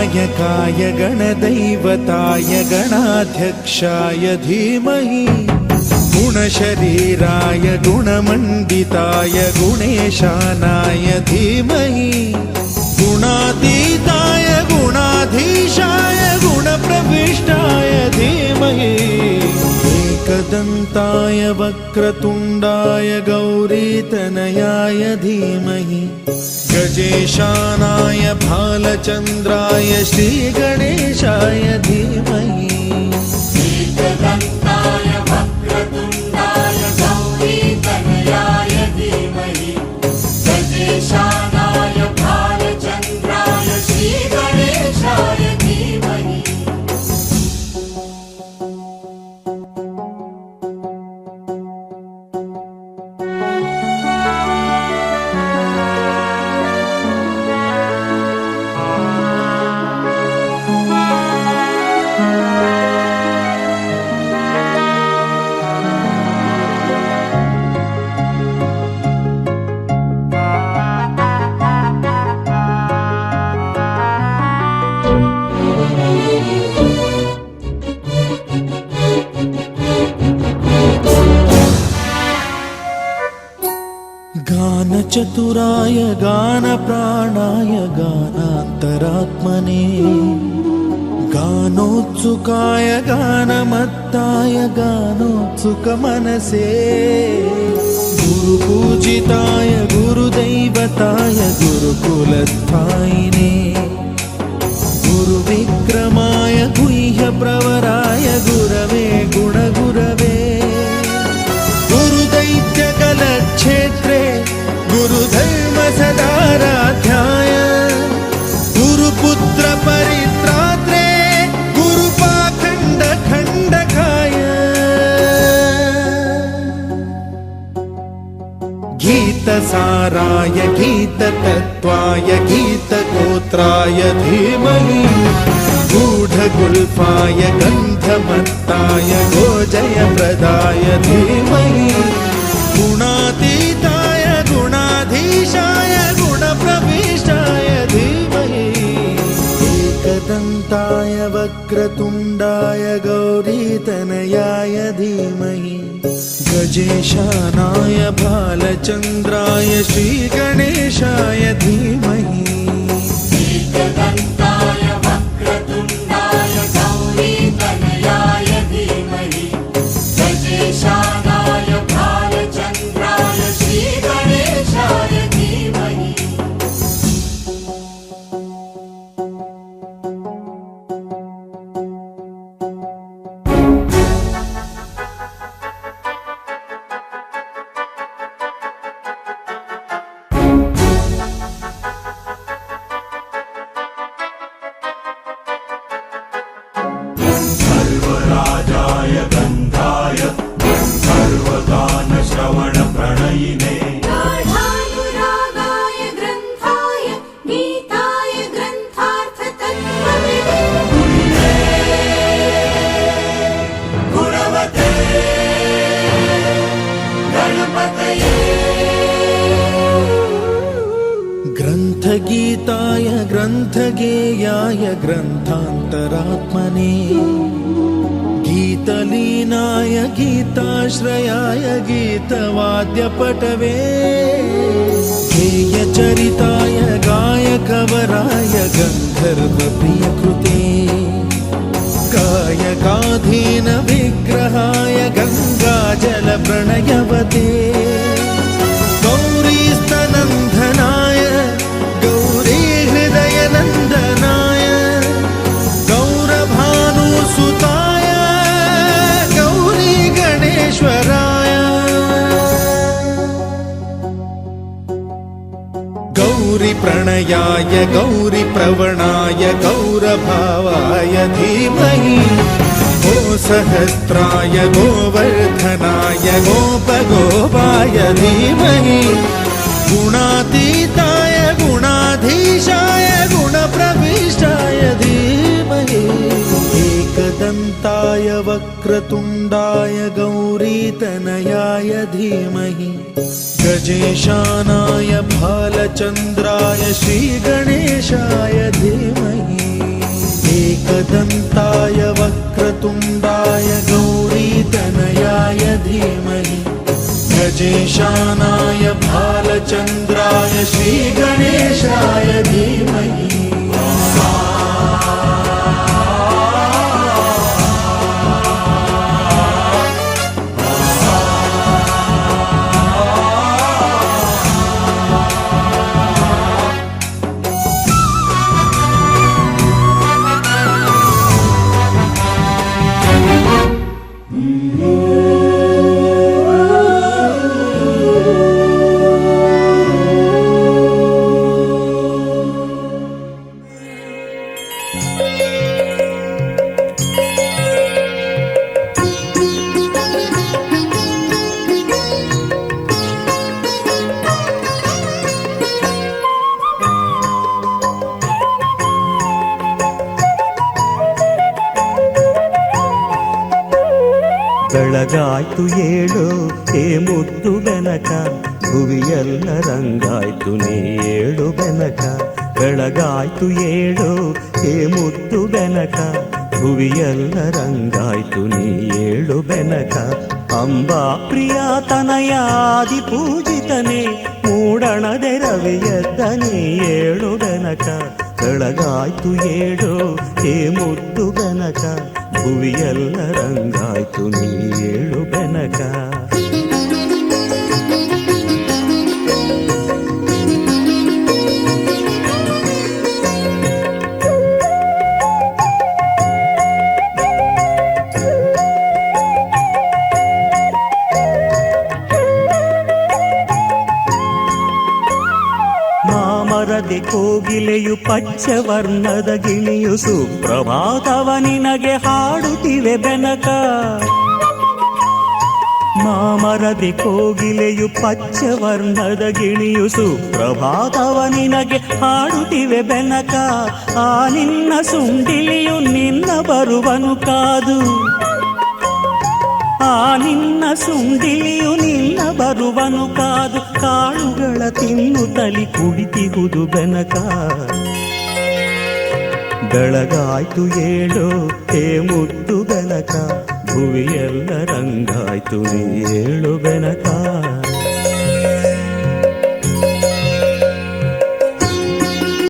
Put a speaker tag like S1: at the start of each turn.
S1: गणनायकाय गणदैवताय गणाध्यक्षाय धीमहि गुणशरीराय गुणमण्डिताय गुणेशानाय धीमहि गुणातीताय गुणाधीशाय गुणप्रविष्टाय धीमहि एकदन्ताय वक्रतुण्डाय गौरीतनयाय धीमहि गजेशानाय भालचन्द्राय श्रीगणेशाय धीमहि
S2: एकदन्ताय वक्रतुण्डाय गौरीतनयाय धीमहि गजेशानाय भालचन्द्राय श्रीगणेशाय धीमहि
S1: गानचतुराय गानप्राणाय गानान्तरात्मने गानोत्सुकाय गानमत्ताय गानोत्सुकमनसे गुरुपूजिताय गुरुदैवताय गुरुकुलस्थायिने गुरुविक्रमाय गुह्यप्रवराय गुरवे गुणगुरवे गुरुदैत्यकलक्षेत्रे गुरुधर्मसदाराध्याय गुरुपुत्र परित्रात्रे गुरुपाखण्डखण्डकाय गीतसाराय गीततत्त्वाय गीतगोत्राय धीमहि गूढगुल्फाय गन्धमत्ताय गोजयप्रदाय धीमहि गुणातीताय गुणाधीशाय गुणप्रविष्टाय धीमहि एकदन्ताय वक्रतुण्डाय गौरीतनयाय धीमहि गजेशानाय भालचन्द्राय श्रीगणेशाय धीमहि
S2: एकदन्ताय वक्रतुण्डाय गौरीतनयाय धीमहि गजेशानाय भालचन्द्राय श्रीगणेशाय धीमहि
S3: सर्वराजाय गन्धाय सर्वगानश्रवणप्रणयिने
S2: गाढानुरागाय ग्रन्थाय गीताय ग्रन्थार्थतत्त्वविदे गुणवते गणपतये
S1: ग्रन्थगीताय ग्रन्थगेयाय ग्रन्थान्तरात्मने गीतलीनाय गीताश्रयाय गीतवाद्यपटवे गेयचरिताय गायकवराय गन्धर्वप्रियकृते गायकाधीन विग्रहाय गङ्गाजलप्रणयवते गौरीस्तनन्दनाय गौरीहृदयनन्दनाय गौरभानुसुताय गौरीगणेश्वराय गौरीप्रणयाय गौरीप्रवणाय गौरभावाय धीमहि गोसहस्राय गोवर्धनाय गोपगोपाय धीमहि गुणातीताय गुणाधीशाय गुणप्रविष्टाय धीमहि एकदन्ताय वक्रतुण्डाय गौरीतनयाय धीमहि गजेशानाय भालचन्द्राय श्रीगणेशाय धीमहि एकदन्ताय वक्रतुण्डाय गौरीतनयाय धीमहि गजेशानाय भालचन्द्राय श्रीगणेशाय धीमहि
S4: ಬೆಳಗಾಯ್ತು ಏಳು ಏ ಮುದ್ದು ಬೆನಕ ಭುವಿಯೆಲ್ಲ ರಂಗಾಯ್ತು ನೀ ಏಳು ಬೆನಕ ಬೆಳಗಾಯ್ತು ಏಳು ಏ ಮುದ್ದು ಬೆನಕ ಭುವಿಯೆಲ್ಲ ರಂಗಾಯ್ತು ನೀ ಏಳು ಬೆನಕ ಅಂಬಾ ಪ್ರಿಯ ತನಯಾದಿ ಪೂಜಿತನೇ ಮೂಡಣದೆ ರವಿಯದ್ದ ನೀ ಏಳು ಬೆನಕ ಬೆಳಗಾಯ್ತು ಏಳು ಏ ಮುದ್ದು ಬೆನಕ ಭುವಿಯೆಲ್ಲ ರಂಗಾಯ್ತು ನೀ ಏಳು ಬೆನಕ ಮಾಮರದೆ ಕೋಗಿಲೆಯು ಪಚ್ಚವರ್ಣದ ಗಿಣಿಯು ಸುಪ್ರಭಾತವ ನಿನಗೆ ಹಾಡುತ್ತಿವೆ ಬೆನಕ ಮಾಮರದೆ ಕೋಗಿಲೆಯು ಪಚ್ಚವರ್ಣದ ಗಿಣಿಯು ಸುಪ್ರಭಾತವ ನಿನಗೆ ಹಾಡುತ್ತಿವೆ ಬೆನಕ ಆ ನಿನ್ನ ಸುಂಡಿಲಿಯು ನಿನ್ನ ಬರುವನು ಕಾದು ಆ ನಿನ್ನ ಸುಂಡಿಲಿಯು ನಿನ್ನ ಬರುವನು ಕಾದು ಕಾಳುಗಳ ತಿನ್ನುತ್ತಲಿ ಕುಡಿತಿಗುದು ಬೆನಕ ಬೆಳಗಾಯ್ತು ಏಳು ಹೇ ಮುದ್ದು ಬೆನಕ ಭುವಿಯೆಲ್ಲ ರಂಗಾಯ್ತು ನೀ ಏಳು ಬೆನಕ